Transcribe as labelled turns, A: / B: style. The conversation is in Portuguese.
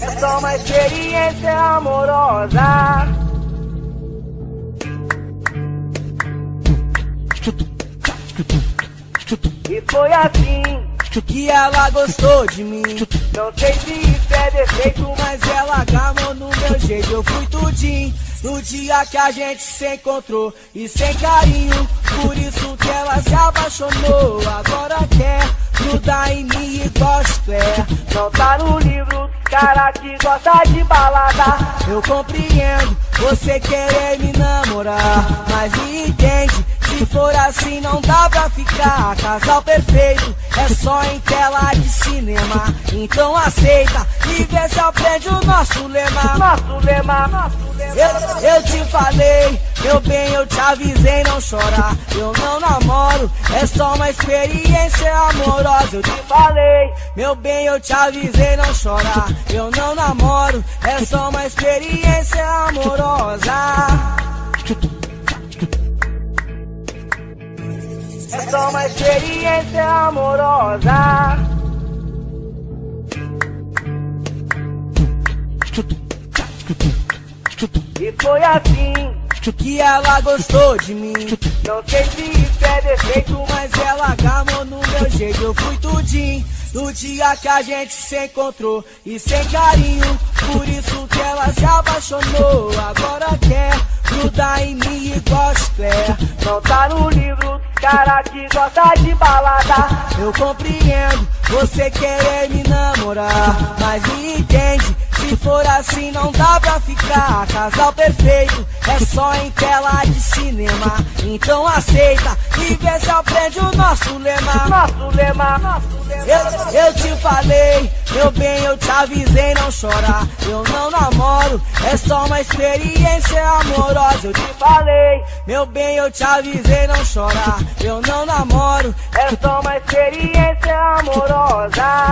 A: É só uma experiência amorosa. E foi assim
B: que ela gostou de mim.
A: Não sei se isso é defeito,
B: Mas ela agarrou no meu jeito, eu fui tudinho. No dia que a gente se encontrou e sem carinho, por isso que ela se apaixonou. Agora quer grudar em mim igual chiclete.
A: não tá no livro dos cara que gosta de balada.
B: Eu compreendo você querer me namorar, mas me entende, se for assim não dá pra ficar. Casal perfeito é só em tela de cinema. Então aceita e vê se aprende o nosso lema.
A: Nosso lema, nosso lema.
B: Eu te falei, meu bem, eu te avisei, não chora. Eu não namoro, é só uma experiência amorosa. Eu te falei, meu bem, eu te avisei, não chora. Eu não namoro, é só uma experiência amorosa.
A: É só uma experiência amorosa. E foi assim
B: Que ela gostou de mim.
A: Não sei se isso é defeito,
B: Mas ela agarrou no meu jeito, eu fui tudinho. No dia que a gente se encontrou e sem carinho, por isso que ela se apaixonou. Agora quer grudar em mim igual chiclete.
A: não tá no livro dos cara que gosta de balada.
B: Eu compreendo você querer me namorar, mas me entende, se for assim não dá pra ficar. Casal perfeito é só em tela de cinema. Então aceita e vê se aprende o nosso lema.
A: Nosso lema, nosso lema.
B: Eu te falei, meu bem, eu te avisei, não chora. Eu não namoro, é só uma experiência amorosa. Eu te falei, meu bem, eu te avisei, não chora. Eu não namoro,
A: É só uma experiência amorosa.